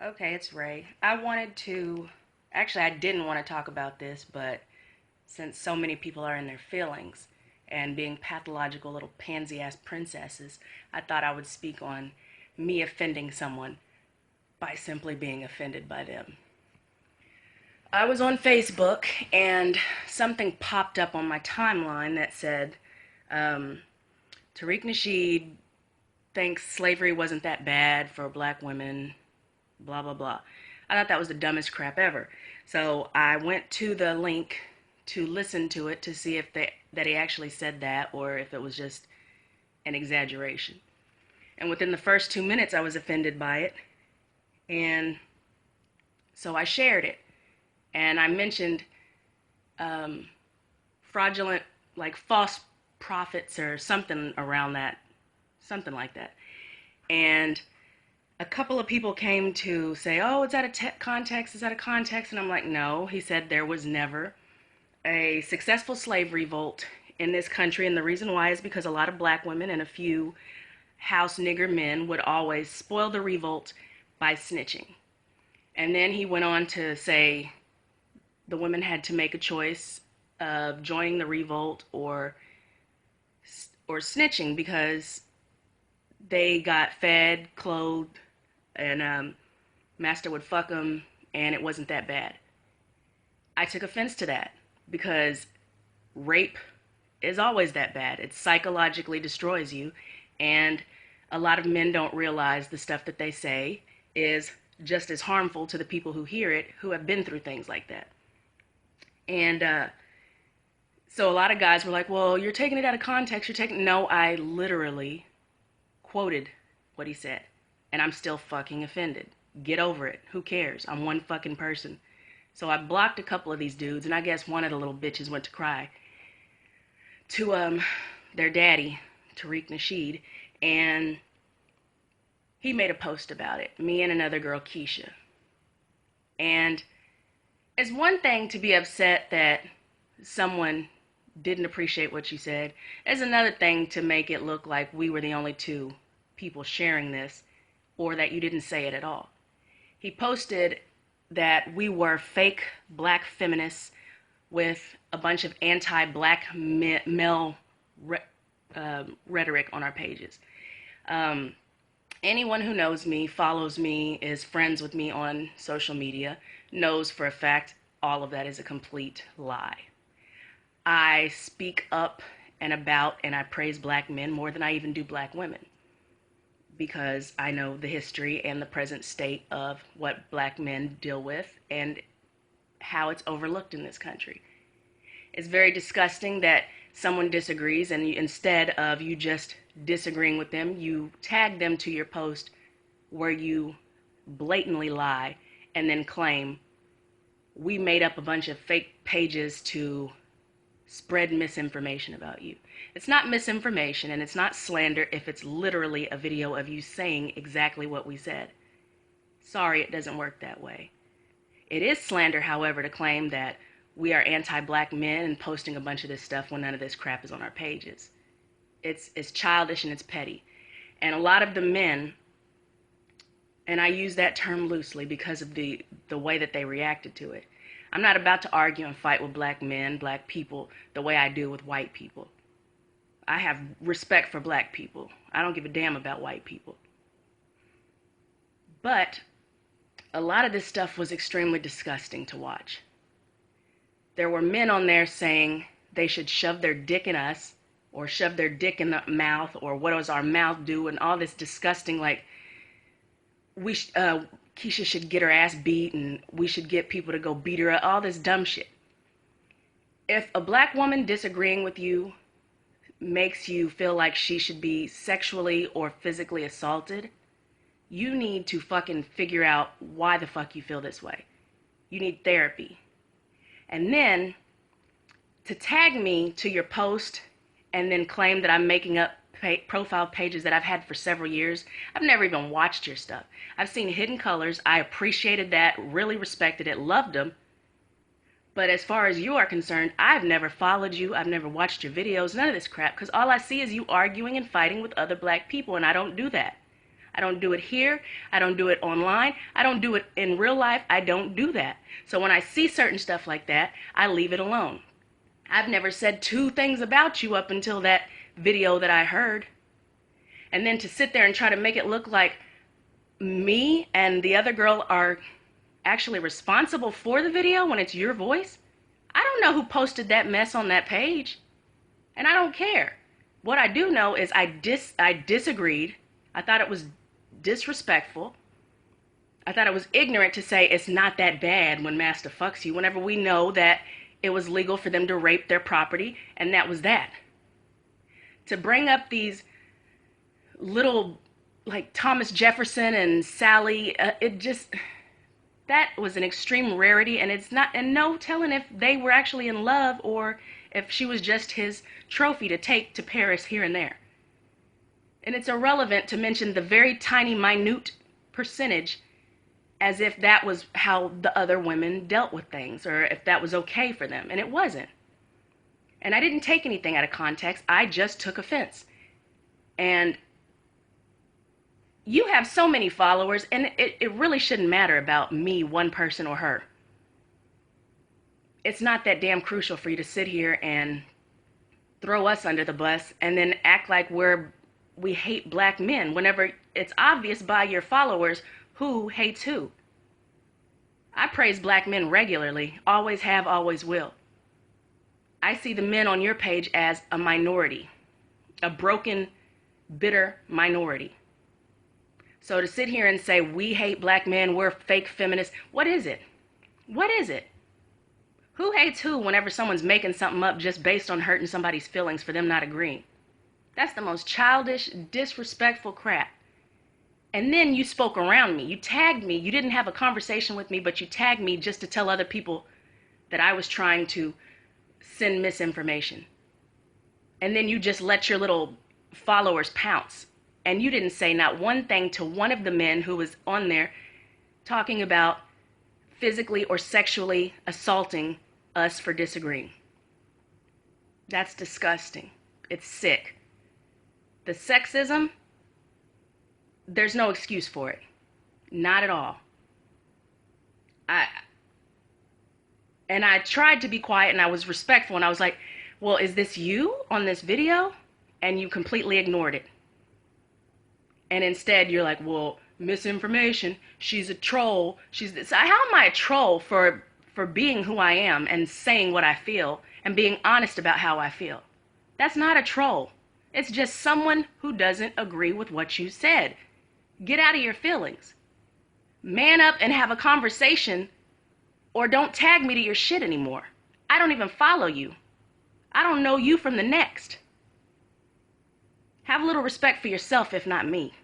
Okay, it's Ray. I didn't want to talk about this, but since so many people are in their feelings and being pathological little pansy ass princesses, I thought I would speak on me offending someone by simply being offended by them. I was on Facebook and something popped up on my timeline that said, um, Tariq Nasheed thinks slavery wasn't that bad for black women, blah, blah, blah. I thought that was the dumbest crap ever. So I went to the link to listen to it to see if that he actually said that or if it was just an exaggeration. And within the first 2 minutes, I was offended by it. And so I shared it. And I mentioned um, fraudulent, like false prophets or something around that, something like that. And a couple of people came to say, oh, is that a context? Is that a context? And I'm like, no. He said there was never a successful slave revolt in this country. And the reason why is because a lot of black women and a few house nigger men would always spoil the revolt by snitching. And then he went on to say the women had to make a choice of joining the revolt or snitching because they got fed, clothed, and master would fuck them, and it wasn't that bad. I took offense to that because rape is always that bad. It psychologically destroys you, and a lot of men don't realize the stuff that they say is just as harmful to the people who hear it who have been through things like that. And so a lot of guys were like, well, you're taking it out of context. No, I literally quoted what he said, and I'm still fucking offended. Get over it. Who cares? I'm one fucking person. So I blocked a couple of these dudes, and I guess one of the little bitches went to cry to their daddy, Tariq Nasheed, and he made a post about it. Me and another girl, Keisha. And it's one thing to be upset that someone didn't appreciate what you said. It's another thing to make it look like we were the only two people sharing this or that you didn't say it at all. He posted that we were fake black feminists with a bunch of anti-black male rhetoric on our pages. Anyone who knows me, follows me, is friends with me on social media, knows for a fact all of that is a complete lie. I speak up and about and I praise black men more than I even do black women because I know the history and the present state of what black men deal with and how it's overlooked in this country. It's very disgusting that someone disagrees and instead of you just disagreeing with them, you tag them to your post where you blatantly lie and then claim we made up a bunch of fake pages to spread misinformation about you. It's not misinformation and it's not slander if it's literally a video of you saying exactly what we said. Sorry, it doesn't work that way. It is slander, however, to claim that we are anti-black men and posting a bunch of this stuff when none of this crap is on our pages. It's childish and it's petty. And a lot of the men, and I use that term loosely because of the way that they reacted to it. I'm not about to argue and fight with black men, black people, the way I do with white people. I have respect for black people. I don't give a damn about white people. But a lot of this stuff was extremely disgusting to watch. There were men on there saying they should shove their dick in us or shove their dick in the mouth or what does our mouth do and all this disgusting like Keisha should get her ass beat and we should get people to go beat her up, all this dumb shit. If a black woman disagreeing with you makes you feel like she should be sexually or physically assaulted, you need to fucking figure out why the fuck you feel this way. You need therapy. And then to tag me to your post and then claim that I'm making up profile pages that I've had for several years. I've never even watched your stuff. I've seen Hidden Colors. I appreciated that, really respected it, loved them. But as far as you are concerned, I've never followed you. I've never watched your videos, none of this crap, because all I see is you arguing and fighting with other black people, and I don't do that. I don't do it here. I don't do it online. I don't do it in real life. I don't do that. So when I see certain stuff like that, I leave it alone. I've never said two things about you up until that video that I heard. And then to sit there and try to make it look like me and the other girl are actually responsible for the video when it's your voice. I don't know who posted that mess on that page, and I don't care. What I do know is I disagreed. I thought it was disrespectful. I thought it was ignorant to say it's not that bad when Master fucks you, whenever we know that it was legal for them to rape their property, and that was that. To bring up these little, like Thomas Jefferson and Sally, that was an extreme rarity, and it's not, and no telling if they were actually in love or if she was just his trophy to take to Paris here and there. And it's irrelevant to mention the very tiny, minute percentage as if that was how the other women dealt with things or if that was okay for them. And it wasn't. And I didn't take anything out of context. I just took offense. And you have so many followers, and it really shouldn't matter about me, one person, or her. It's not that damn crucial for you to sit here and throw us under the bus and then act like we hate black men whenever it's obvious by your followers who hates who. I praise black men regularly, always have, always will. I see the men on your page as a minority, a broken, bitter minority. So to sit here and say we hate black men, we're fake feminists, what is it? What is it? Who hates who whenever someone's making something up just based on hurting somebody's feelings for them not agreeing? That's the most childish, disrespectful crap. And then you spoke around me. You tagged me. You didn't have a conversation with me, but you tagged me just to tell other people that I was trying to send misinformation. And then you just let your little followers pounce. And you didn't say not one thing to one of the men who was on there talking about physically or sexually assaulting us for disagreeing. That's disgusting. It's sick. The sexism, there's no excuse for it. Not at all. I tried to be quiet and I was respectful and I was like, well, is this you on this video? And you completely ignored it. And instead you're like, well, misinformation, she's a troll, she's this. How am I a troll for being who I am and saying what I feel and being honest about how I feel? That's not a troll. It's just someone who doesn't agree with what you said. Get out of your feelings. Man up and have a conversation, or don't tag me to your shit anymore. I don't even follow you. I don't know you from the next. Have a little respect for yourself, if not me.